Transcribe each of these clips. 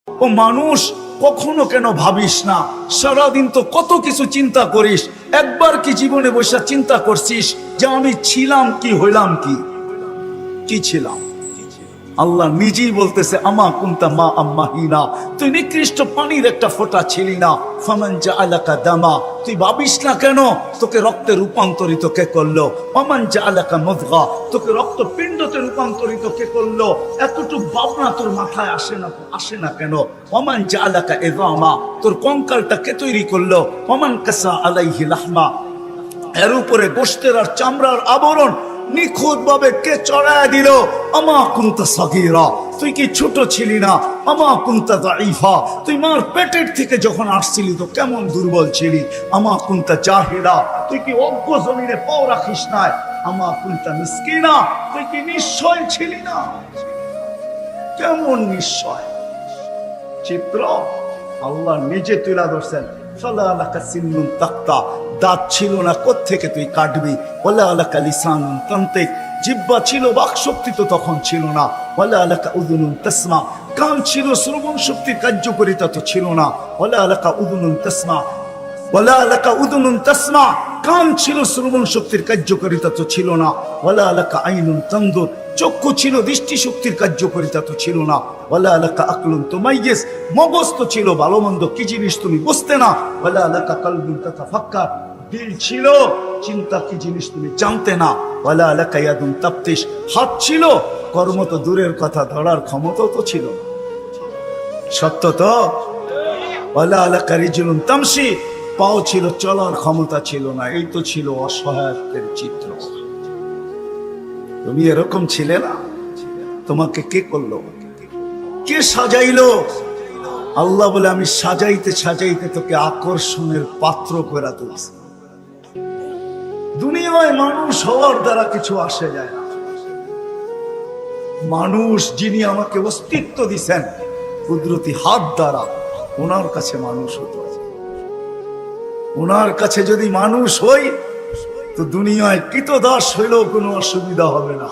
ও মানুষ, কখনো কেন ভাবিস না? সারাদিন তো কত কিছু চিন্তা করিস, একবার কি জীবনে বসে চিন্তা করছিস যে আমি ছিলাম কি, হইলাম কি? কি ছিলাম? আল্লাহ নিজেই বলতেছে, আমা কুনতা মা আম্মাহিনা, তুই নিকৃষ্ট পানির একটা ফোঁটা ছিলি না। ফামান জাআলাকা দামা, তুই ভাবিস না কেন তোকে রক্তে রূপান্তরিত কে করলো? ফামান জাআলাকা মুদগা, তোকে রক্তপিণ্ডতে রূপান্তরিত কে করলো? এতটুকু ভাবনা তোর মাথায় আসে না কেন? ফামান জাআলাকা ইযামা, তোর কঙ্কালটা কে তৈরি করলো? ফামান কাসা আলাইহি লাহমা, এর উপরে গোশতের আর চামড়ার আবরণ নিখুঁত ভাবে কে চড়ায় দিল? আমা কুনতা সাগীরা, তুই কি ছোট ছিলি না? আমা কুনতা দাঈফা, তুই মার পেটের থেকে যখন আসছিলি তো কেমন দুর্বল ছিলি? আমা কুনতা জাহিলা, তুই কি অজ্ঞ জমিনে পাও রাখিস নাই? আমা কুনতা মিসকিনা, তুই কি নিশ্চয় ছিলি না? কেমন নিশ্চয় চিত্র আল্লাহ নিজে তুলে ধরছেন। ফালা লাকা সিন্নুন তাক্তা, দাঁত ছিল না, কোত্থেকে তুই কাটবি? ওয়ালা লাকা লিসানুন তানতিক, জিহ্বা ছিল, বাক শক্তি তো তখন ছিল না। ওয়ালা লাকা উযুনুন তাসমা, কান ছিল, শ্রবণ শক্তির কার্যকারিতা তো ছিল না। ওয়ালা লাকা উযুনুন তাসমা, ওয়ালা লাকা উযুনুন তাসমা, কান ছিল, শ্রবণ শক্তির কার্যকারিতা তো ছিল না। ওয়ালা লাকা আইনুন তানদুর, চক্ষু ছিল, দৃষ্টি শক্তির কার্যকারিতা তো ছিল না। ওয়ালা লাকা আকলুন তুমাইয়িজ, মগজ তো ছিল, ভালো মন্দ কি জিনিস তুমি বুঝতে না। ওয়ালা লাকা কলবুন তাতাফাক্কার, দিল ছিল, চিন্তা কি জিনিস তুমি জানতে না। ওয়ালা লাকা ইয়াদুন তাফতিশ, হাত ছিল, কর্ম তো দূরের কথা, ধরার ক্ষমতা তো ছিল না। সত্য তো? ওয়ালা লাকা রিজলুন তামশি, পাও ছিল, চলার ক্ষমতা ছিল না। এই তো ছিল অসহায়ত্বের চিত্র। তুমি এরকম ছিলে না? তোমাকে কে করলো? কে সাজাইলো? আল্লাহ বলে, আমি সাজাইতে সাজাইতে তোকে আকর্ষণের পাত্র করে তুলছি। দুনিয়ায় মানুষ হওয়ার দ্বারা কিছু আসে যায় না। মানুষ যিনি আমাকে অস্তিত্ব দিছেন কুদরতি হাত দ্বারা, ওনার কাছে মানুষ হতে হবে। ওনার কাছে যদি মানুষ হই তো দুনিয়ায় কৃতদাস হইলেও কোনো অসুবিধা হবে না।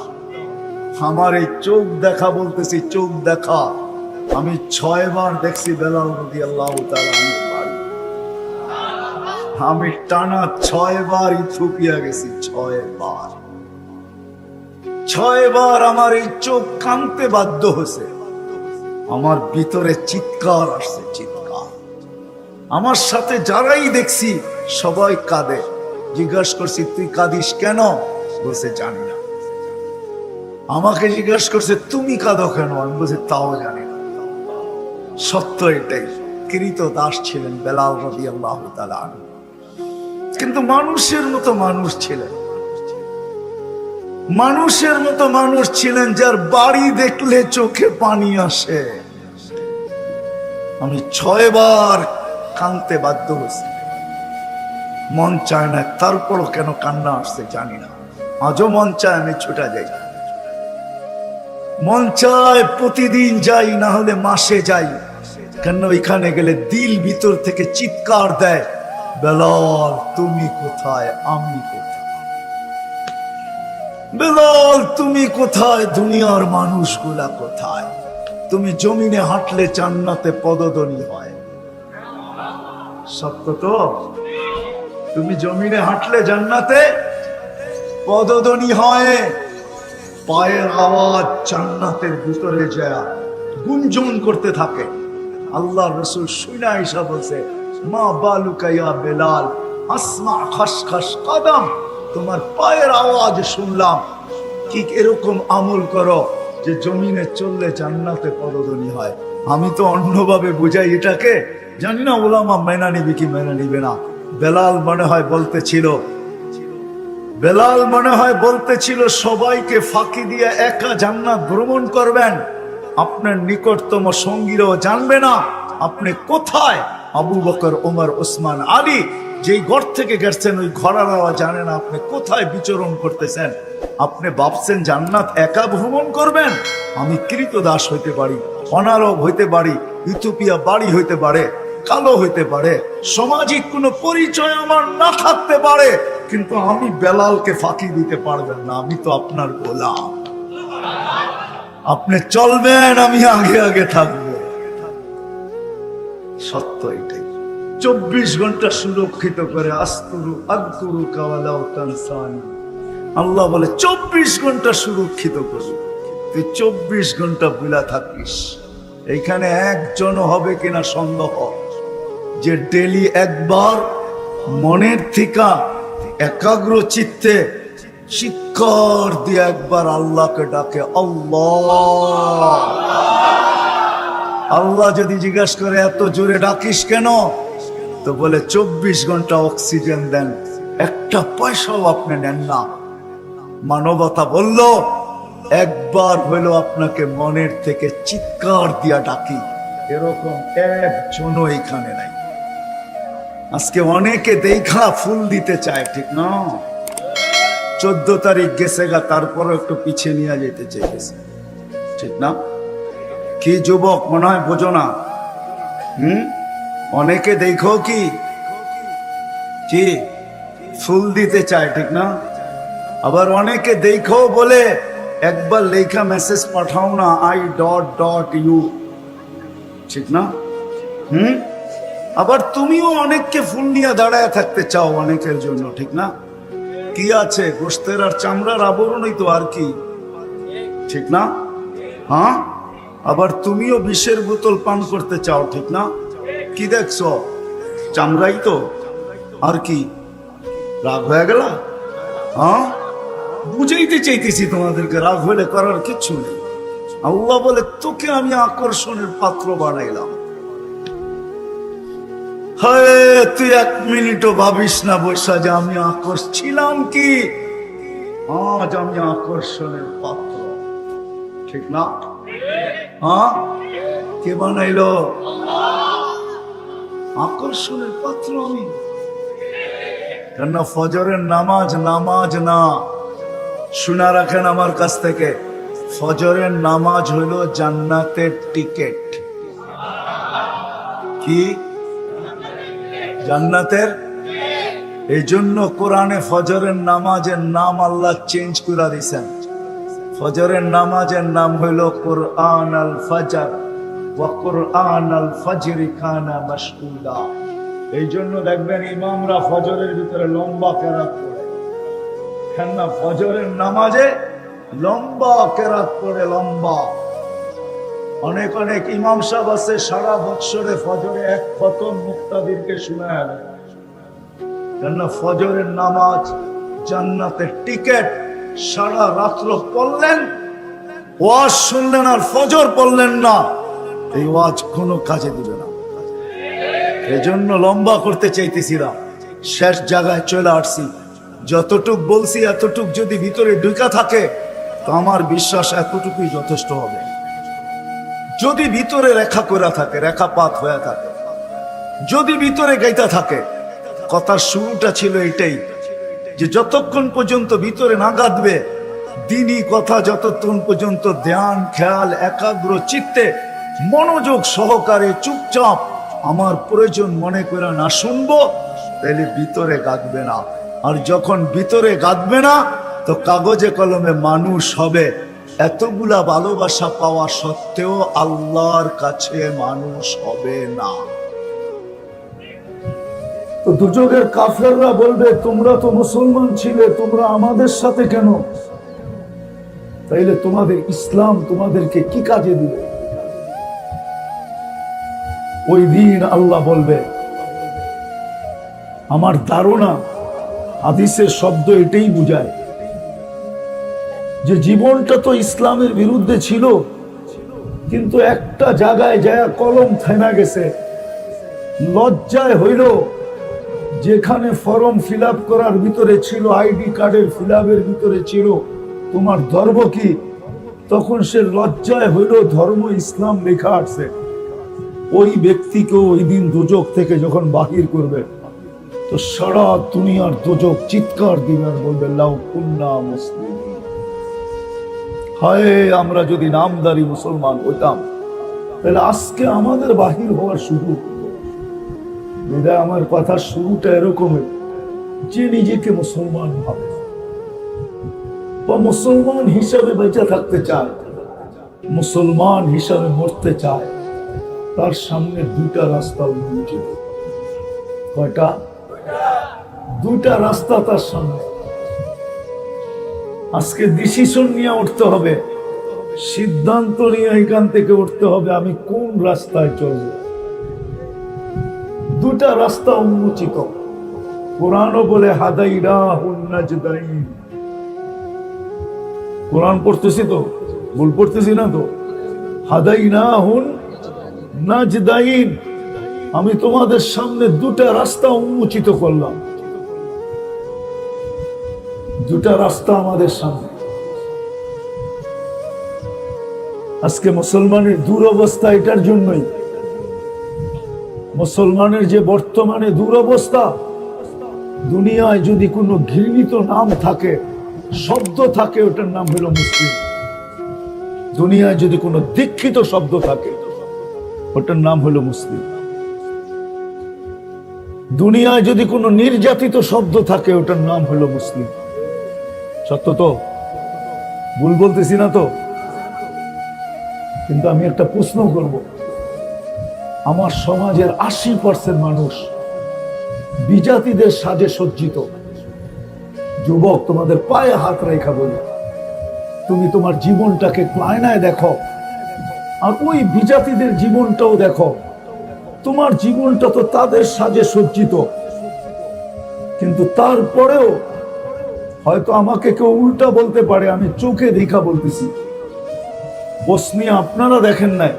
আমার এই চোখ দেখা, বলতেছি চোখ দেখা, আমি 6 বার দেখছি বেলাল রাদিয়াল্লাহু তাআলা আনহু বাড়ি। আমি টানা 6 বার ইথিওপিয়া গেছি, 6 বার। 6 বার আমার এই চোখ কাঁদতে বাধ্য হয়েছে। আমার ভিতরে চিৎকার আসছে, চিৎকার। আমার সাথে যারাই দেখছি সবাই কাঁদে। জিজ্ঞাসা করছি, তুই কাঁদিস কেন? বলছে জানি না। আমাকে জিজ্ঞাসা করছে, তুমি কাঁদো কেন? আমি বলছি তাও জানি না। সত্য এটাই, কৃতদাস ছিলেন বেলাল রাদিয়াল্লাহু তাআলা আনহু, কিন্তু মানুষের মতো মানুষ ছিলেন। মানুষের মতো মানুষ ছিলেন, যার বাড়ি দেখলে চোখে পানি আসে। আমি 6 বার কাঁদতে বাধ্য হয়েছি, মন চায় না, তারপরও কেন কান্না আসছে জানি না। আজও মন চায় আমি ছুটে যাই, মন চায় প্রতিদিন যাই, না হলে মাসে যাই। কেন এখানে গেলে দিল ভিতর থেকে চিৎকার দেয়, বেলাল তুমি কোথায়, আমি কোথায়? বেলাল তুমি কোথায়, দুনিয়ার মানুষগুলা কোথায়? তুমি জমিনে হাঁটলে জান্নাতে পদধ্বনি হয়। সত্য তো? তুমি জমিনে হাঁটলে জান্নাতে পদধ্বনি হয়, পায়ের আওয়াজ জান্নাতের ভিতরে যায় গুঞ্জন করতে থাকে। আল্লাহ রাসূল শুনে আয়েশা বলছে, মা বালুকা ইয়া বেলাল আসমা খসখস কদম, তোমার পায়ের আওয়াজ শুনলাম। কি এরকম আমল করো যে জমিনে চললে জান্নাতে পদধ্বনি হয়? আমি তো অন্যভাবে বুঝাই এটাকে, জানি না ওলামা মেনা নিবে কি মেনা নিবে না। বেলাল মনে হয় বলতেছিল সবাইকে ফাঁকি দিয়ে একা জান্নাত ভ্রমণ করবেন, আপনার নিকটতম সঙ্গীরাও জানবে না আপনি কোথায়। আবু বকর, ওমর, ওসমান, আলী যেই ঘর থেকে গেছেন ওই ঘরানারা জানে না আপনি কোথায় বিচরণ করতেছেন। আপনি ভাবছেন জান্নাত একা ভ্রমণ করবেন? আমি কৃতদাস হইতে পারি, অনারব হইতে পারি, ইথিওপিয়া বাড়ি হইতে পারে, কালো হইতে পারে, সামাজিক কোনো পরিচয় আমার না থাকতে পারে, কিন্তু আমি বেলালকে ফাঁকি দিতে পারবেন না। আমি তো আপনার গোলাম, আপনি চলবেন, আমি আগে আগে থাকবো। সত্য এটাই। 24 ঘন্টা সুরক্ষিত করে আস্তুরু আদকুরু কাওয়ালাউ তানসানি। আল্লাহ বলে 24 ঘন্টা সুরক্ষিত করু, তুই 24 ঘন্টা ভুলা থাকিস। এইখানে একজন হবে কিনা সন্দেহ, যে ডেলি একবার মনের থেকে একাগ্র চিত্তে চিৎকার দিয়ে একবার আল্লাহকে ডাকে আল্লাহ। আল্লাহ যদি জিজ্ঞাসা করে এত জোরে ডাকিস কেন, তো বলে 24 ঘন্টা অক্সিজেন দেন, একটা পয়সাও আপনি নেন না। মানবতা বলল একবার হলো আপনাকে মনের থেকে চিৎকার দিয়া ডাকি, এরকম একজনও এখানে নাই। আজকে অনেকে দেখা ফুল দিতে চায়, ঠিক না? 14 তারিখ গেছে গা, তারপরও একটু পিছিয়ে নিয়ে যেতে চাইতেছে, ঠিক না? কি যুবক মনে হয় বোঝো না? অনেকে দেখো কি ফুল দিতে চায়, ঠিক না? আবার অনেকে দেখো বলে একবার লেখা মেসেজ পাঠাও না, I.U, ঠিক না? আবার তুমিও অনেককে ফুল নিয়ে দাঁড়ায় থাকতে চাও অনেকের জন্য, ঠিক না? কি আছে, গোস্তের আর চামড়ার আবরণই তো, আর কি, ঠিক না? হ্যাঁ, আবার তুমিও বিষের বোতল পান করতে চাও, ঠিক না? কি দেখছো, চামড়াই তো, আর কি? রাগ হয়ে গেল? হ্যাঁ, বুঝাইতে চাইতেছি তোমাদেরকে, রাগ হলে করার কিচ্ছু নেই। আল্লাহ বলে তোকে আমি আকর্ষণের পাত্র বানাইলাম। হ্যাঁ, তুই 1 মিনিটও ভাবিস না বৈশা যে আমি ছিলাম কি, আজ আমি আকর্ষণের পাত্র, ঠিক না? হ্যাঁ, কে বানাইলো? আকর্ষণের পাত্র আমি। কেন? ফজরের নামাজ না, শোনা রাখেন আমার কাছ থেকে, ফজরের নামাজ হইল জান্নাতের টিকেট। কি? জান্নাতের। এই জন্য কোরআনে ফজরের নামাজের নাম আল্লাহ চেঞ্জ করে দিয়েছেন। ফজরের নামাজের নাম হইল কুরআন আল ফজর ওয়া কুরআন আল ফজরি কানা মাশহুদা। এই জন্য দেখবেন ইমামরা ফজরের ভিতরে লম্বা কেরাত পড়ে, কেন? ফজরের নামাজে লম্বা কেরাত পড়ে, লম্বা। অনেক অনেক ইমাম সাহেব আছে সারা বৎসরে ফজরে 1 খতম মুক্তাদিরকে শোনায়, কেন? ফজরের নামাজ জান্নাতের টিকেট। সারা রাত্র পড়লেন, ওয়াজ শুনলেন আর ফজর পড়লেন না, এই ওয়াজ কোনো কাজে দিবে না। এজন্য লম্বা করতে চাইতেছিলাম, শেষ জায়গায় চলে আসছি। যতটুক বলছি এতটুক যদি ভিতরে ঢুকা থাকে, তো আমার বিশ্বাস এতটুকুই যথেষ্ট হবে। যদি ভিতরে রেখা করা থাকে, রেখাপাত হয়ে থাকে, যদি ভিতরে গাইতা থাকে। কথার শুরুটা ছিল এটাই, যে যতক্ষণ পর্যন্ত ভিতরে না গাঁথবে দিনই কথা, যতক্ষণ পর্যন্ত ধ্যান খেয়াল একাগ্র চিত্তে মনোযোগ সহকারে চুপচাপ আমার প্রয়োজন মনে করে না শুনবো, তাহলে ভিতরে গাঁথবে না। আর যখন ভিতরে গাঁথবে না, তো কাগজে কলমে মানুষ হবে। এতগুলা ভালোবাসা পাওয়া সত্ত্বেও আল্লাহর কাছে মানুষ হবে না। তো দুজকের কাফেররা বলবে, তোমরা তো মুসলমান ছিলে, তোমরা আমাদের সাথে কেন? তাইলে তোমাদের ইসলাম তোমাদেরকে কি কাজে দিবে? ওই দিন আল্লাহ বলবে, আমার ধারণা হাদিসের শব্দ এটাই বুঝায়, যে জীবনটা তো ইসলামের বিরুদ্ধে ছিল, কিন্তু একটা জায়গায় যায় কলম থেমে গেছে। লজ্জায় হইল, যেখানে ফর্ম ফিল আপ করার ভিতরে ছিল, আইডি কার্ডের ফিল আপের ভিতরে ছিল তোমার ধর্ম কি, তখন সে লজ্জায় হইল ধর্ম ইসলাম লেখা আছে। ওই ব্যক্তিকে ওই দিন দোজক থেকে যখন বাহির করবে, তো সারা দুনিয়ার দোজক চিৎকার দিবে আর বলবে, লাউ কুন্না মুসলিম, হায় আমরা যদি নামদারি মুসলমান হইতাম, তাহলে আজকে আমাদের বাহির হওয়ার শুরু। আমার কথার শুরুটা এরকম, যে নিজেকে মুসলমান ভাবে বা মুসলমান হিসাবে বেঁচে থাকতে চায়, মুসলমান হিসাবে মরতে চায়, তার সামনে দুইটা রাস্তা উন্মোচিত। কয়টা? দুইটা রাস্তা তার সামনে। আজকে ডিসিশন নিয়ে উঠতে হবে, সিদ্ধান্ত নিয়ে এখান থেকে উঠতে হবে আমি কোন রাস্তায় চলব। দুটা রাস্তা উন্মোচিত। কোরআনও বলে হাদাইনাহুন নাজদাইন। কোরআন পড়তেছি তো, ভুল পড়তেছি না তো? হাদাইনাহুন নাজদাইন, আমি তোমাদের সামনে দুটা রাস্তা উন্মোচিত করলাম। দুটা রাস্তা আমাদের সামনে। আজকে মুসলমানের দুরবস্থা এটার জন্যই। মুসলমানের যে বর্তমানে দুরবস্থা, দুনিয়ায় যদি কোনো ঘৃণিত নাম থাকে, শব্দ থাকে, ওটার নাম হলো মুসলিম। দুনিয়ায় যদি কোনো দীক্ষিত শব্দ থাকে, ওটার নাম হলো মুসলিম। দুনিয়ায় যদি কোনো নির্যাতিত শব্দ থাকে, ওটার নাম হলো মুসলিম। সত্য তো? ভুল বলতেছি না তো? কিন্তু আমি একটা প্রশ্ন করব, আমার সমাজের 80% মানুষ বিজাতিদের সাজে সজ্জিত। যুবক, তোমাদের পায়ে হাত রেখা বলি, তুমি তোমার জীবনটাকে আয়নায় দেখো, আর ওই বিজাতিদের জীবনটাও দেখো। তোমার জীবনটা তো তাদের সাজে সজ্জিত, কিন্তু তারপরেও হয়তো আমাকে কেউ উল্টা বলতে পারে, আমি চোখে দেখা বলতেছি। বসনিয়া আপনারা দেখেন নাই,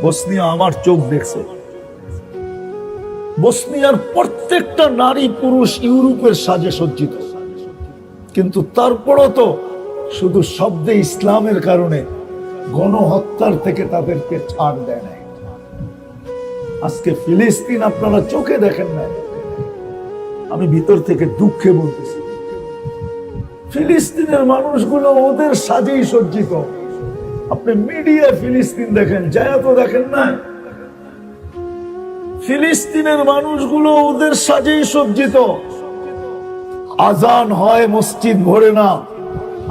বসনিয়া আমার চোখ দেখছে। বসনিয়ার প্রত্যেকটা নারী পুরুষ ইউরোপের সাজে সজ্জিত, কিন্তু তারপরও তো শুধু শব্দে ইসলামের কারণে গণহত্যার থেকে তাদেরকে ছাড় দেয় নাই। আজকে ফিলিস্তিন আপনারা চোখে দেখেন না, আমি ভিতর থেকে দুঃখে বলতেছি। ফিলিস্তিনের মানুষগুলো ওদের সাজেই সজ্জিত। আপনি মিডিয়া ফিলিস্তিন দেখেন, যায় তো দেখেন না? ফিলিস্তিনের মানুষগুলো ওদের সাজেই সজ্জিত। আজান হয়, মসজিদ ভরে না।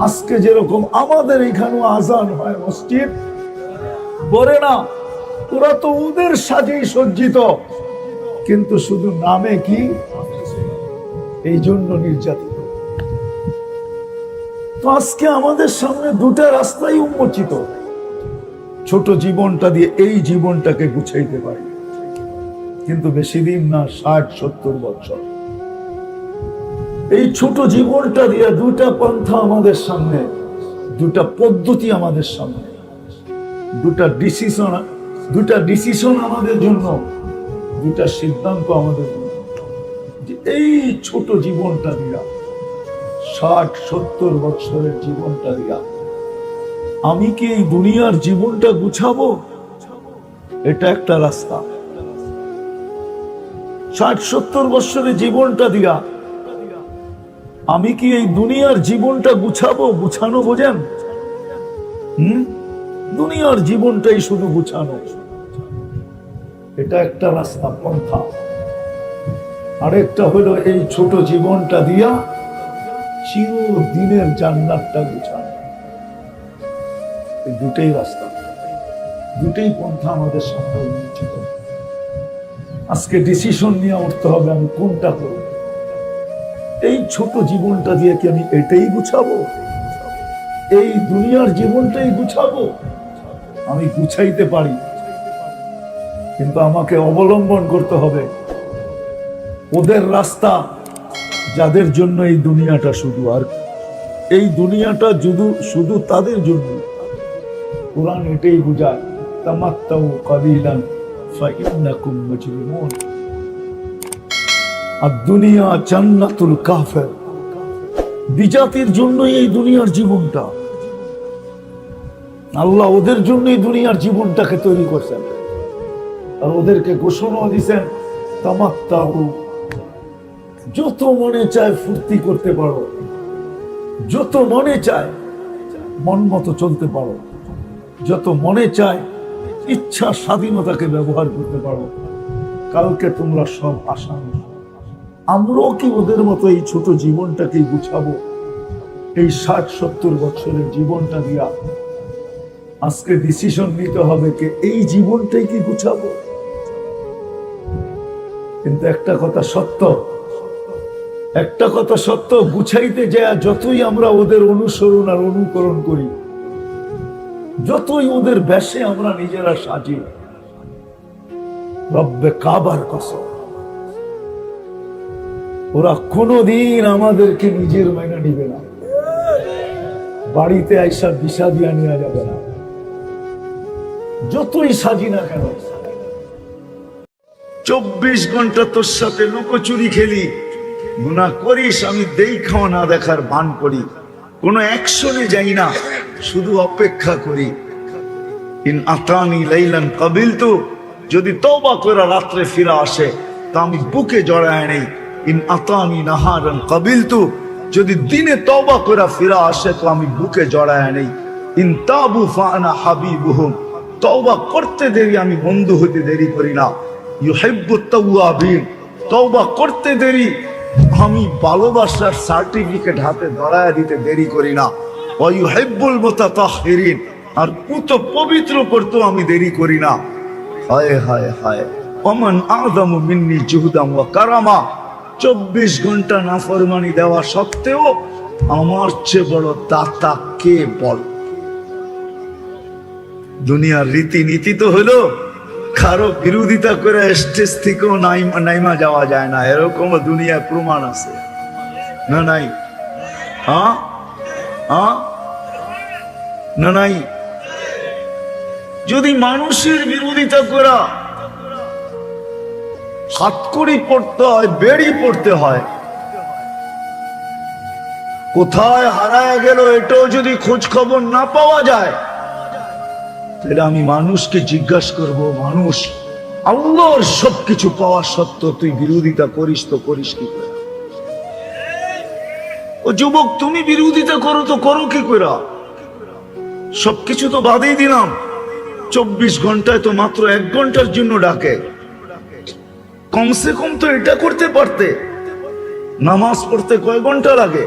আজকে যেরকম আমাদের এখানেও আজান হয়, মসজিদ ভরে না। ওরা তো ওদের সাজেই সজ্জিত, কিন্তু শুধু নামে কি, এই জন্য নির্যাতিত। তো আজকে আমাদের সামনে দুটা রাস্তাই উন্মোচিত। ছোট জীবনটা দিয়ে এই জীবনটাকে গুছাইতে পারি, কিন্তু বেশি দিন না, 60-70 বছর। এই ছোট জীবনটা দিয়ে দুটা পন্থা আমাদের সামনে, দুটা পদ্ধতি আমাদের সামনে, দুটা ডিসিশন আমাদের জন্য, দুটা সিদ্ধান্ত আমাদের জন্য। এই ছোট জীবনটা দিয়া, 60-70 বছরের জীবনটা দিয়া আমি কি এই দুনিয়ার জীবনটা গুছাবো? এটা একটা রাস্তা। 60-70 বছরের জীবনটা দিয়া আমি কি এই দুনিয়ার জীবনটা গুছাবো? গুছানো বোঝেন? দুনিয়ার জীবনটাই শুধু গুছানো, এটা একটা রাস্তা, পন্থা। আরেকটা হলো এই ছোট জীবনটা দিয়া চিরদিনের জান্নাতটা গুছানো। এই দুটেই রাস্তা, দুটেই পন্থা আমাদের সামনে উন্মোচিত। আজকে ডিসিশন নিয়ে উঠতে হবে, আমি কোনটা করব। এই ছোট জীবনটা দিয়ে কি আমি এটাই গুছাবো? এই দুনিয়ার জীবনটাই গুছাবো? আমি গুছাইতে পারি, কিন্তু আমাকে অবলম্বন করতে হবে ওদের রাস্তা, যাদের জন্য এই দুনিয়াটা শুধু, আর এই দুনিয়াটা শুধু তাদের জন্য। কুরআন এটাই বুঝায়, তামাত্তাউ কালিলান ফাইন্নাকুম মুজরিমুন। আর দুনিয়া জান্নাতুল কাফের। বিজাতির জন্য এই দুনিয়ার জীবনটা, আল্লাহ ওদের জন্যই দুনিয়ার জীবনটাকে তৈরি করছেন, আর ওদেরকে ঘোষণা দিয়েছেন তামাত্তাউ, যত মনে চায় ফুর্তি করতে পারো, যত মনে চায় মন মতো চলতে পারো, যত মনে চায় ইচ্ছা স্বাধীনতাকে ব্যবহার করতে পারো। কালকে তোমরা সব আসামি। আমরাও কি ওদের মতো এই ছোট জীবনটাকেই গুছাবো? এই 60-70 বছরের জীবনটা দিয়া আজকে ডিসিশন নিতে হবে যে এই জীবনটাই কি গুছাবো। কিন্তু একটা কথা সত্য, গুছাইতে যায় যতই আমরা ওদের অনুসরণ আর অনুকরণ করি, যতই ওদের বেশে আমরা নিজেরা সাজি, রব্বে কাবার কসম, ওরা কোনদিন আমাদেরকে নিজের মাইনা নিবে না। বাড়িতে আইসা বিষা দিয়া নেওয়া যাবে না, যতই সাজি না কেন। 24 ঘন্টা তোর সাথে লুকোচুরি খেলি, গুনাহ করিস, আমি দেখাও না দেখার ভান করি, কোনো অ্যাকশনে যাই না, শুধু অপেক্ষা করি। ইন আতানি লাইলান কাবিলতু, যদি তওবা করে রাত্রে ফিরে আসে তা আমি বুকে জড়ায় নেই। ইন আতানি নাহারান কাবিলতু, যদি দিনে তওবা করে ফিরে আসে তো আমি বুকে জড়ায় নেই। ইন তাবু ফানা হাবিবুহুম, তওবা করতে দেরি আমি বন্ধু হতে দেরি করি না। ইউহিব্বুত তাওয়াবিন, তওবা করতে দেরি আমি ভালোবাসার সার্টিফিকেট হাতে ধরায় দিতে দেরি করি না। ওয়া ইউহিব্বুল মুতাতাহহিরিন, আর পুত পবিত্র করতেও আমি দেরি করি না। হায় হায় হায়, ওমান আযমু মিন্নি জুহদাম ওয়া কারামা, 24 ঘন্টা নাফরমানি দেওয়া সত্ত্বেও আমার চেয়ে বড় দাতা কে বল। দুনিয়ার রীতিনীতি তো হলো কারো বিরোধিতা করে স্টেজ থেকেও নাইমা যাওয়া যায় না, এরকম দুনিয়ার প্রমাণ আছে না নাই? না নাই? যদি মানুষের বিরোধিতা করা হাতকড়ি পড়তে হয়, বেড়ি পড়তে হয়, কোথায় হারায় গেল এটাও যদি খোঁজ খবর না পাওয়া যায়, তাহলে আমি মানুষকে জিজ্ঞাসা করব, মানুষ আল্লাহর সবকিছু পাওয়া সত্ত্বেও তুই বিরোধিতা করিস তো করিস কি করে? ও যুবক, তুমি বিরোধিতা করো তো করো কি করে? সবকিছু তো বাদেই দিলাম, 24 ঘন্টায় তো মাত্র 1 ঘন্টার জন্য ডাকে। কমসে কম তো এটা করতে পারতে। নামাজ পড়তে কয় ঘন্টা লাগে?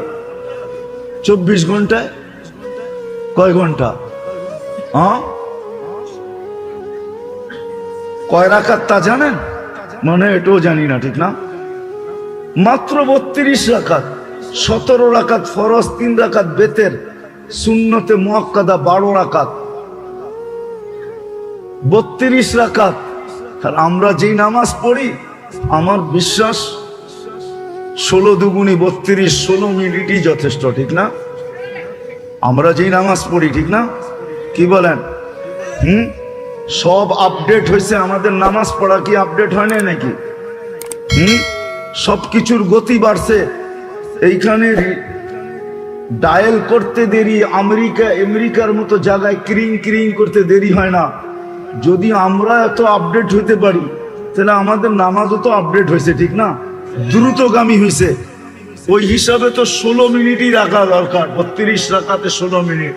24 ঘন্টায় কয় ঘন্টা? কয় রাকাত তা জানেন? মানে এটাও জানি না, ঠিক না? মাত্র 32 রাকাত। 17 রাকাত ফরজ, 3 রাকাত বেতের, সুন্নতে মুআক্কাদা 12 রাকাত, 32 রাকাত। আর আমরা যেই নামাজ পড়ি, আমার বিশ্বাস 16 দুগুণী 32, 16 মিনিটই যথেষ্ট, ঠিক না? আমরা যেই নামাজ পড়ি, ঠিক না? কি বলেন? সব আপডেট হয়েছে, আমাদের নামাজ পড়া কি আপডেট হয় না নাকি? সবকিছুর গতি বাড়ছে। এইখানে ডায়াল করতে দেরি, আমেরিকার মতো জায়গায় ক্রিং ক্রিং করতে দেরি হয় না। যদি আমরা এত আপডেট হইতে পারি, তাহলে আমাদের নামাজও তো আপডেট হয়েছে, ঠিক না? দ্রুতগামী হয়েছে। ওই হিসাবে তো 16 মিনিটই রাখা দরকার। 32 রাকাতে 16 মিনিট,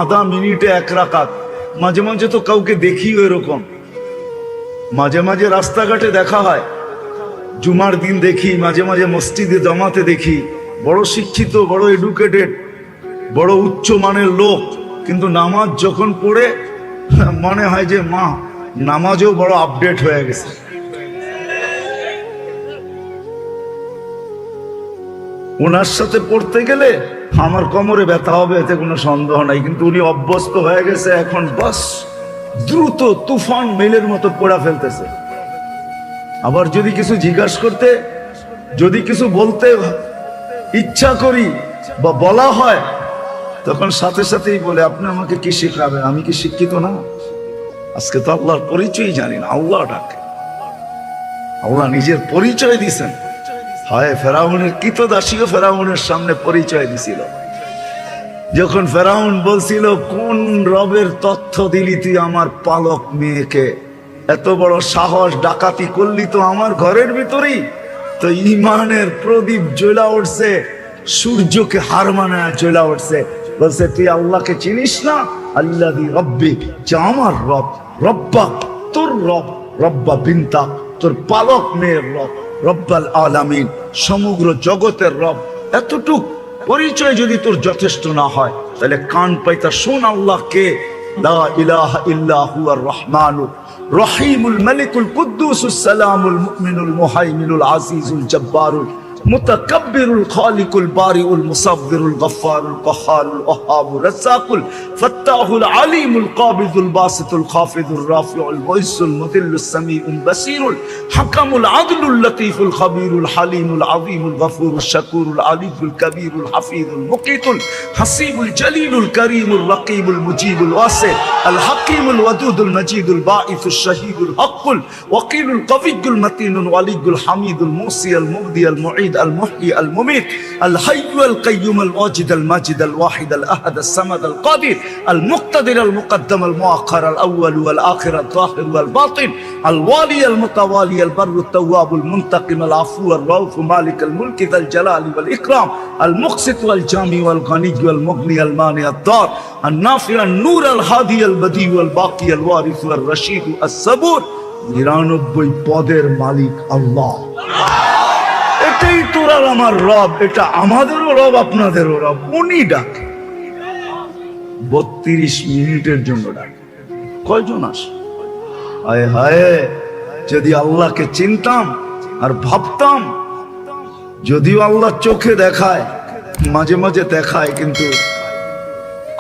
আধা মিনিটে 1 রাকাত। মাঝে মাঝে তো কাউকে দেখি এরকম, মাঝে মাঝে রাস্তাঘাটে দেখা হয়, জুমার দিন দেখি, মাঝে মাঝে মসজিদে জমাতে দেখি, বড় শিক্ষিত, বড় এডুকেটেড, বড় উচ্চ মানের লোক, কিন্তু নামাজ যখন পড়ে মনে হয় যে মা নামাজও বড় আপডেট হয়ে গেছে। ওনার সাথে পড়তে গেলে আমার কোমরে ব্যথা হবে, এতে কোনো সন্দেহ নাই, কিন্তু উনি অভ্যস্ত হয়ে গেছে। এখন বাস দ্রুত তুফান মেলের মতো পড়া ফেলতেছে। আবার যদি কিছু জিজ্ঞাসা করতে, যদি কিছু বলতে ইচ্ছা করি বা বলা হয়, তখন সাথে সাথেই বলে, আপনি আমাকে কি শিখাবেন? আমি কি শিক্ষিত না? আজকে তো আল্লাহর পরিচয় জানি না। আল্লাহ ডাকে, আল্লাহ নিজের পরিচয় দিছেন। হয় ফেরাউনের কৃতদাসীও ফেরাউনের সামনে পরিচয় দিছিল। যখন ফেরাউন বলছিল, কোন রবের তথ্য দিলি তুই আমার পালক মেয়েকে? এত বড় সাহস, ডাকাতি করলি তো আমার ঘরের ভিতরেই। তো ইমানের প্রদীপ জ্বলা উঠছে, সূর্যকে হার মানায় জ্বলা উঠছে। বলছে, তুই আল্লাহকে চিনিস না? আল্লাযী রব্বি, যে আমার রব, রব্বা তোর রব, রব্বা বিনতা তোর পালক মেয়ের রব, রব্বাল আলামিন সমগ্র জগতের রব। এতটুক পরিচয় যদি তোর যথেষ্ট না হয়, তাহলে কান পাইতা শোন আল্লাহকে। লা ইলাহা ইল্লা হুয়ার রহমানুর রহিমুল মালিকুল কুদ্দুসুস সালামুল মুমিনুল মুহাইমিনুল আজিজুল জব্বারুল متكبر الخالق البارئ المصور الغفار القهار الوهاب الرزاق الفتاح العليم القابض الباسط الخافض الرافع المعز المذل السميع البصير الحكم العدل اللطيف الخبير الحليم العظيم الغفور الشكور العلي الكبير الحفيظ المقيت الحسيب الجليل الكريم الرقيب المجيب الواسع الحكيم الودود المجيد الباعث الشهيد الحق الوكيل القوي المتين الولي الحميد الموصي المبدي المعيد المحيي المميت الحي القيوم الواجد الماجد الواحد الأحد الصمد القادر المقتدر المقدم المؤخر الأول والآخر الظاهر والباطن الوالي المتوالي البر التواب المنتقم العفو الرؤوف مالك الملك ذا الجلال والإكرام المقسط والجامع والغني والمغني المانع الضار النافع النور الهادي البديع والباقي الوارث والرشيد الصبور 99 পদের মালিক আল্লাহ। এটাই তোর আর আমার রব, এটা আমাদেরও রব আপনাদেরও রব। উনি ডাকে 32 মিনিটের জন্য ডাকে। কয়জন আসে? হায় হায়, যদি আল্লাহকে চিনতাম আর ভাবতাম, যদিও আল্লাহ চোখে দেখায়, মাঝে মাঝে দেখায়, কিন্তু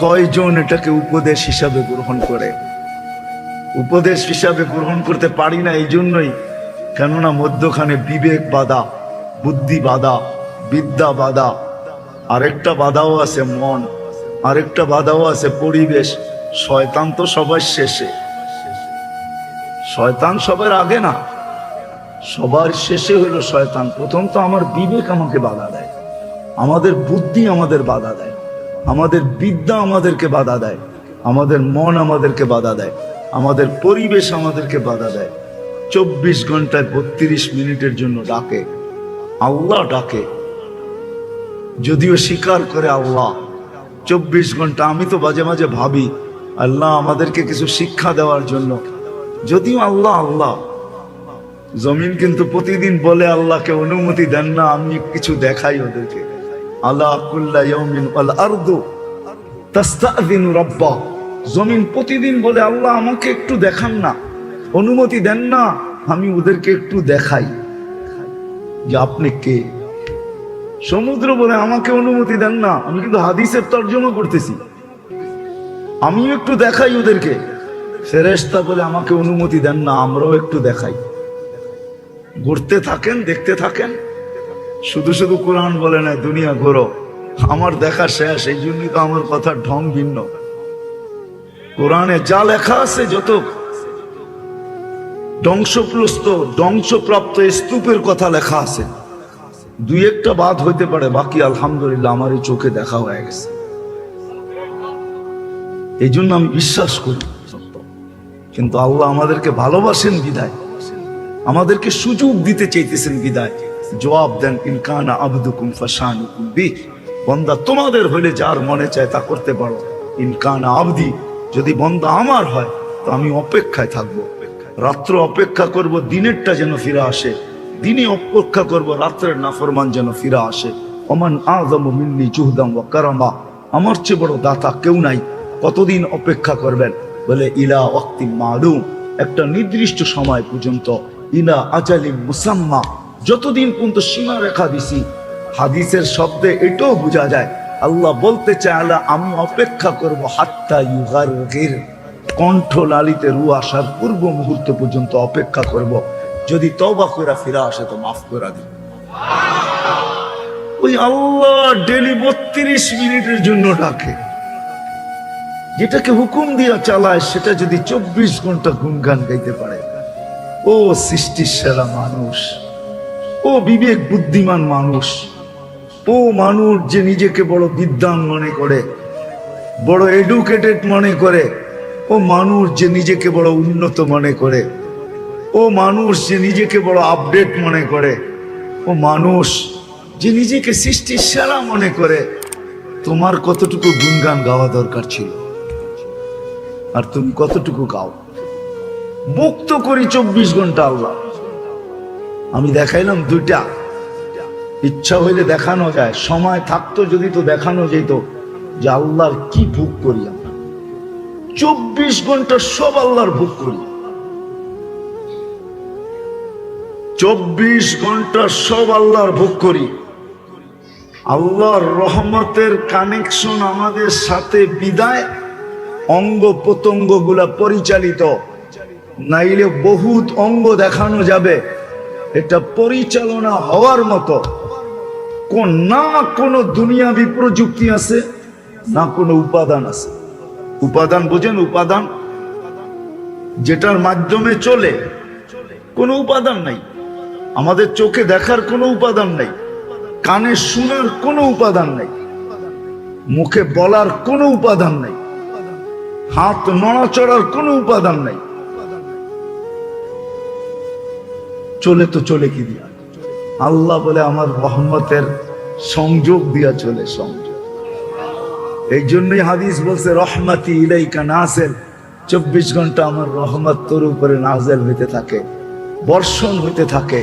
কয়জন এটাকে উপদেশ হিসাবে গ্রহণ করে? উপদেশ হিসাবে গ্রহণ করতে পারি না এই জন্যই, কেননা মধ্যখানে বিবেক বাধা, বুদ্ধি বাধা, বিদ্যা বাধা, আরেকটা বাধাও আছে মন, আরেকটা বাধাও আছে পরিবেশ। শয়তান তো সবার শেষে, শয়তান সবার আগে না, সবার শেষে হলো শয়তান। প্রথম তো আমার বিবেক আমাকে বাধা দেয়, আমাদের বুদ্ধি আমাদের বাধা দেয়, আমাদের বিদ্যা আমাদেরকে বাধা দেয়, আমাদের মন আমাদেরকে বাধা দেয়, আমাদের পরিবেশ আমাদেরকে বাধা দেয়। 24 ঘন্টায় 32 মিনিটের জন্য ডাকে আল্লাহ, ডাকে। যদিও স্বীকার করে আল্লাহ 24 ঘন্টা। আমি তো মাঝে মাঝে ভাবি আল্লাহ আমাদেরকে কিছু শিক্ষা দেওয়ার জন্য, যদিও আল্লাহ আল্লাহ। জমিন কিন্তু প্রতিদিন বলে আল্লাহকে অনুমতি দেন না আমি কিছু দেখাই ওদেরকে। আল্লাহ কুল্লা ইয়াউমিন ওয়াল আরদু তাস্তাযিনু রাব্বা, জমিন প্রতিদিন বলে আল্লাহ আমাকে একটু দেখান না, অনুমতি দেন না আমি ওদেরকে একটু দেখাই যে আপনি কে। সমুদ্র বলে আমাকে অনুমতি দেন না, আমি কিন্তু হাদিসের তর্জমা করতেছি, আমিও একটু দেখাই ওদেরকে। ফেরেশতা বলে আমাকে অনুমতি দেন না, আমরাও একটু দেখাই। ঘুরতে থাকেন, দেখতে থাকেন। শুধু শুধু কোরআন বলে না দুনিয়া ঘোরো, আমার দেখা শেষ। এই জন্যই তো আমার কথার ঢং ভিন্ন। কোরআনে যা লেখা আছে, যত ধ্বংসপ্রাপ্ত স্তূপের কথা লেখা আছে, দুই একটা বাদ হইতে পারে, বাকি আলহামদুলিল্লাহ আমার এই চোখে দেখা হয়ে গেছে। এই জন্য আমি বিশ্বাস করি। কিন্তু আল্লাহ আমাদেরকে ভালোবাসেন বিদায়, আমাদেরকে সুযোগ দিতে চাইতেছেন বিদায়। জবাব দেন, ইনকানা আবদুকুম ফাশানুকুম বি, বান্দা তোমাদের হইলে যার মনে চায় তা করতে পারো। ইনকানা আবদি, যদি বান্দা আমার হয় তো আমি অপেক্ষায় থাকবো। রাত্র অপেক্ষা করব দিনেরটা যেন ফিরে আসে, দিনে অপেক্ষা করব রাত্রের নাফরমান যেন ফিরে আসে। ওমান আযমু মিন্নি জুহদাম ওয়া কারামা, আমার চেয়ে বড় দাতা কেউ নাই। কতদিন অপেক্ষা করবেন? বলে ইলা ওয়াক্তিন মালুম, একটা নির্দিষ্ট সময় পর্যন্ত। ইলা আজালিম মুসাম্মা, যতদিন পর্যন্ত সীমা রেখা দিছি। হাদিসের শব্দে এটাও বোঝা যায় আল্লাহ বলতে চায় আল্লাহ আমি অপেক্ষা করব হাত্তা ইউগারগির, কণ্ঠ লালিতে রু আসার পূর্ব মুহূর্ত পর্যন্ত অপেক্ষা করব। যদি তওবা করে ফিরে আসে তো মাফ করে দিব। ওই আল্লাহ ডেলি 32 মিনিটের জন্য ডাকে। যেটাকে হুকুম দিয়া চালায় সেটা যদি 24 ঘন্টা গুনগান গাইতে পারে। ও সৃষ্টির সেরা মানুষ, ও বিবেক বুদ্ধিমান মানুষ, ও মানুষ যে নিজেকে বড় বিদ্বান মনে করে, বড় এডুকেটেড মনে করে, ও মানুষ যে নিজেকে বড় উন্নত মনে করে, ও মানুষ যে নিজেকে বড় আপডেট মনে করে, ও মানুষ যে নিজেকে সৃষ্টির সেরা মনে করে। তোমার কতটুকু গুণগান গাওয়া দরকার ছিল, আর তুমি কতটুকু গাও? মুক্ত করি 24 ঘন্টা আল্লাহ। আমি দেখাইলাম দুইটা, ইচ্ছা হইলে দেখানো যায়, সময় থাকতো যদি তো দেখানো যেত যে আল্লাহর কি ভোগ করি আমরা, 24 ঘন্টা সব আল্লাহর ভোগ করি, 24 ঘন্টা সব আল্লাহর ভোগ করি। আল্লাহর রহমতের কানেকশন আমাদের সাথে বিদায়, অঙ্গ প্রত্যঙ্গ গুলা পরিচালিত, নাইলে বহুত অঙ্গ দেখানো যাবে, এটা পরিচালনা হওয়ার মতো না কোনো দুনিয়াবি প্রযুক্তি আছে, না কোনো উপাদান আছে। উপাদান বোঝেন? উপাদান যেটার মাধ্যমে চলে, কোনো উপাদান নাই। আমাদের চোখে দেখার কোনো উপাদান নাই, কানে শোনার কোনো উপাদান নাই, মুখে বলার কোনো উপাদান নাই, হাত নড়াচড়ার কোনো উপাদান নাই। চলে তো চলে কি দিয়া? আল্লাহ বলে আমার রহমতের সংযোগ দিয়া চলে, সংযোগ। এই জন্যই হাদিস বলছে রহমতি ইলাইকা নাযিল, 24 ঘন্টা আমার রহমত তোর উপরে নাযিল হইতে থাকে, বর্ষণ হইতে থাকে,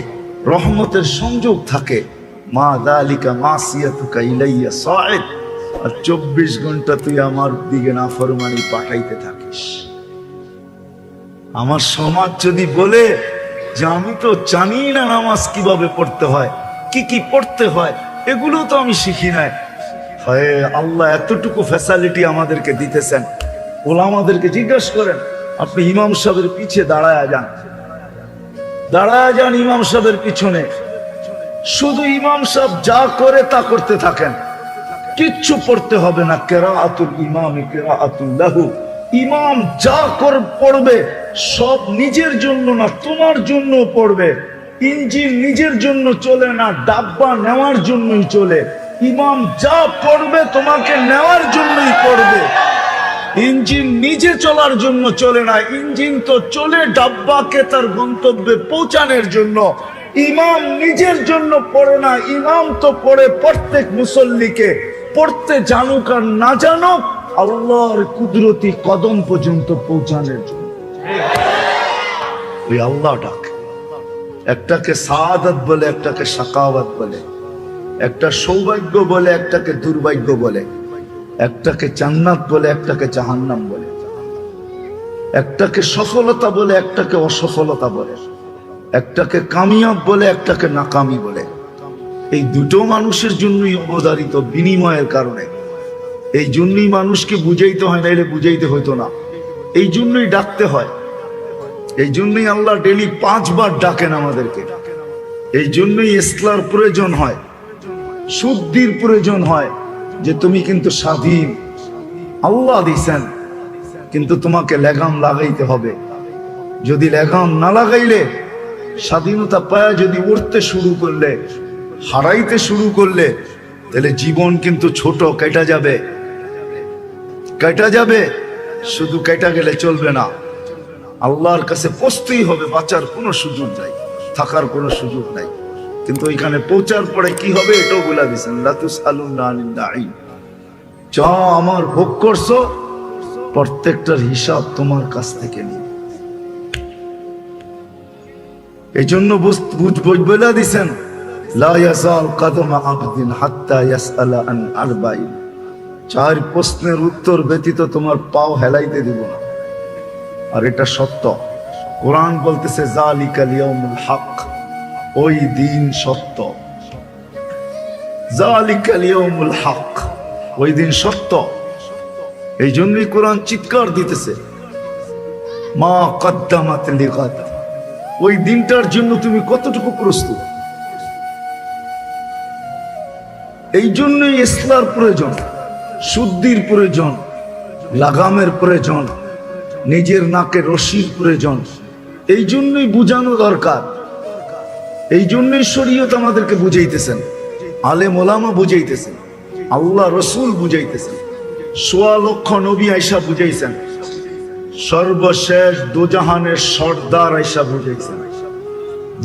রহমতের সংযোগ থাকে। মা যালিকা মাসিয়াতুকা ইলাইয়া সাঈদ, আর 24 ঘন্টা তুই আমার দিকে নাফরমানি পাঠাইতে থাকিস। আমার সমাজ যদি বলে যে আমি তো জানি না নামাজ কিভাবে পড়তে হয়, কি কি পড়তে হয়, এগুলো তো আমি শিখি নাই। হয় আল্লাহ এতটুকু ফ্যাসিলিটি আমাদেরকে দিতেছেন, ওলামাদেরকে জিজ্ঞেস করেন, আপনি ইমাম সাহেবের পিছে দাঁড়ায় যান, দাঁড়ায় যান ইমাম সাহেবের পিছনে, শুধু ইমাম সাহেব যা করে তা করতে থাকেন, কিচ্ছু পড়তে হবে না। কিরাআতুল ইমামি কিরাআতুল লাহু, ইমাম যা পড়বে সব নিজের জন্য না, তোমার জন্য পড়বে। ইঞ্জিন নিজের জন্য চলে না, ডাব্বা নেওয়ার জন্যই চলে। ইমাম যা পড়বে তোমাকে নেওয়ার জন্যই পড়বে। ইঞ্জিন নিজে চলার জন্য চলে না, ইঞ্জিন তো চলে ডাব্বাকে তার গন্তব্যে পৌঁছানোর জন্য। ইমাম নিজের জন্য পড়ে না, ইমাম তো পড়ে প্রত্যেক মুসল্লিকে, পড়তে জানুক আর না জানুক, আল্লাহর কুদরতি কদম পর্যন্ত পৌঁছানোর জন্য। ওই আল্লাহ ডাকে, একটাকে সাআদাত বলে, একটাকে শাকাওয়াত বলে, একটা সৌভাগ্য বলে, একটাকে দুর্ভাগ্য বলে, একটাকে জান্নাত বলে, একটাকে জাহান্নাম বলে, একটাকে সফলতা বলে, একটাকে অসফলতা বলে, একটাকে কামিয়াব বলে, একটাকে নাকামি বলে। এই দুটো মানুষের জন্যই অবধারিত, বিনিময়ের কারণে। এই জন্যই মানুষকে বুঝাইতে হয়, নাইলে বুঝাইতে হইতো না। এই জন্যই ডাকতে হয়, এই জন্যই আল্লাহ ডেলি 5 বার ডাকেন আমাদেরকে। এই জন্যই ইসলার প্রয়োজন হয়, শুদ্ধির প্রয়োজন হয়, যে তুমি কিন্তু স্বাধীন, আল্লাহ দিছেন, কিন্তু তোমাকে লাগাম লাগাইতে হবে। যদি লাগাম না লাগাইলে, স্বাধীনতা পায়া যদি উঠতে শুরু করলে, হারাইতে শুরু করলে, তাহলে জীবন কিন্তু ছোট, কেটে যাবে, কেটে যাবে। শুধু কেটে গেলে চলবে না, আল্লাহর কাছে পৌঁছতেই হবে, বাঁচার কোনো সুযোগ নাই, থাকার কোনো সুযোগ নাই। কিন্তু ওইখানে পৌঁছার পরে কি হবে এটাও বলে দিয়েছেন, লা তুসআলুনা আনিন নাঈম, যা আমার ভোগ করছো প্রত্যেকটার হিসাব তোমার কাছ থেকে নিয়ে। এই জন্য বলে দিয়েছেন, লা ইয়াজাল কদমা আবদিন হাত্তা ইয়াসআলা আন আরবাইন, 4 প্রশ্নের উত্তর ব্যতীত তোমার পাও হেলাইতে দিব না। আর এটা সত্য, কোরআন বলতেছে যালিকাল ইয়াউমুল হক, ওই দিন সত্য। যালিকাল ইয়াউমুল হক, ওই দিন সত্য। এই জন্যই কোরআন চিৎকার দিতেছে, মা কদ্দামাত লিগাদ, ওই দিনটার জন্য তুমি কতটুকু প্রস্তুত। এই জন্যই ইসলার প্রয়োজন, শুদ্ধির প্রয়োজন, লাগামের প্রয়োজন, নিজের নাকে রশির প্রয়োজন। এই জন্যই বুঝানো দরকার, এই জন্যই শরীয়ত আমাদেরকে বুঝাইতেছেন, আলেম ওলামা বুঝাইতেছেন, আল্লাহ রসুল বুঝাইতেছেন, 1.25 লক্ষ নবী আইসা বুঝাইছেন, সর্বশেষ দুজাহানের সর্দার আইসা বুঝাইছেন,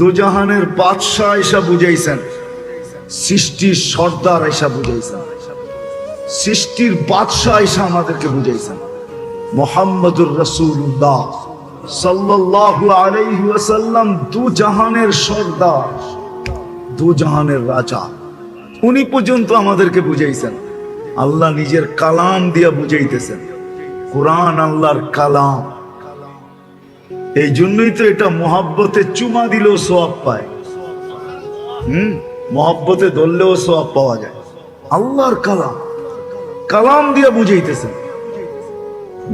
দুজাহানের বাদশাহ আইসা বুঝাইছেন, সৃষ্টির সর্দার আইসা বুঝাইছেন, সৃষ্টির বাদশাহ আইসা আমাদেরকে বুঝাইছেন। মুহাম্মদুর রাসূলুল্লাহ সাল্লাল্লাহু আলাইহি ওয়াসাল্লাম দুজাহানের সর্দার, দুজাহানের রাজা, উনি পর্যন্ত আমাদেরকে বুঝাইছেন। আল্লাহ নিজের কালাম দিয়া বুঝাইতেছেন, কোরআন আল্লাহর কালাম। এই জন্যই তো এটা মহাব্বতে চুমা দিলেও সওয়াব পায়, মহাব্বতে ধরলেও সওয়াব পাওয়া যায়। আল্লাহর কালাম, কালাম দিয়ে বুঝাইতেছেন।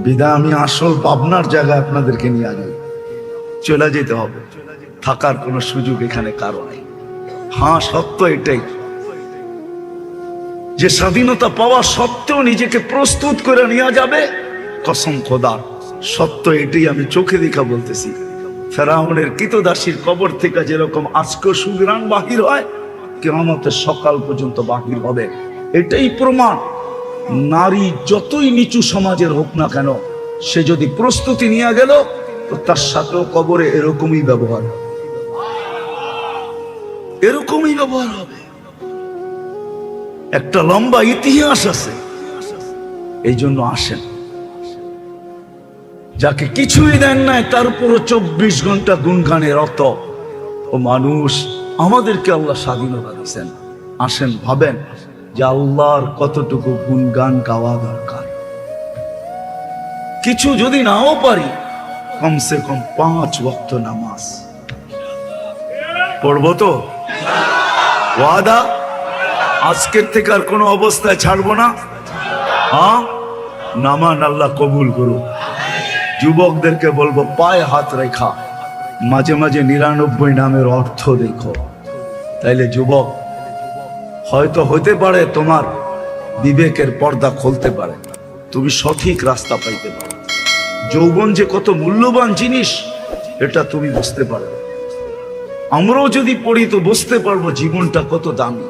বিদায় আমি আসল পাবনার জায়গায় আপনাদেরকে নিয়ে যাই। চলে যেতে হবে, থাকার কোনো সুযোগ এখানে কারো নেই। হ্যাঁ, সত্য এটাই যে স্বাধীনতা পাওয়া সত্ত্বেও নিজেকে প্রস্তুত করে নিয়ে যাবে, কসম খোদা সত্য এটাই, আমি চোখে দেখা বলতেছি। ফেরাউনের কৃতদাসীর কবর থেকে যেরকম আজকে সুগ্রাণ বাহির হয়, কিয়ামতের সকাল পর্যন্ত বাহির হবে। এটাই প্রমাণ। নারী যতই নিচু সমাজের হোক না কেন, সে যদি প্রস্তুতি নিয়ে গেল তো তার সাথেও কবরে এরকমই ব্যবহার হবে, এরকমই ব্যবহার হবে। একটা লম্বা ইতিহাস আছে। এই জন্য আসেন, যাকে কিছুই দেন নাই তার উপরও 24 ঘন্টা গুনগানের রত ও মানুষ। আমাদেরকে আল্লাহ স্বাধীনতা দিয়েছেন। আসেন, ভাবেন যে আল্লাহর কতটুকু গুনগান গাওয়া দরকার। কিছু যদি নাও পারি, কমসে কম 5 ওয়াক্ত নামাজ পড়বো তো, ওয়াদা। আজকের থেকে আর কোনো অবস্থায় ছাড়বো না। হ্যাঁ, নামান আল্লাহ কবুল করুন। যুবকদেরকে বলবো, পায়ে হাত রেখা মাঝে মাঝে 99 নামের অর্থ দেখো। তাইলে যুবক, হয়তো হতে পারে তোমার বিবেকের পর্দা খুলতে পারে, তুমি সঠিক রাস্তা পাইতে পারো। যৌবন যে কত মূল্যবান জিনিস এটা তুমি বুঝতে পারবে। আমরাও যদি পড়ি তো বুঝতে পারবো জীবনটা কত দামি।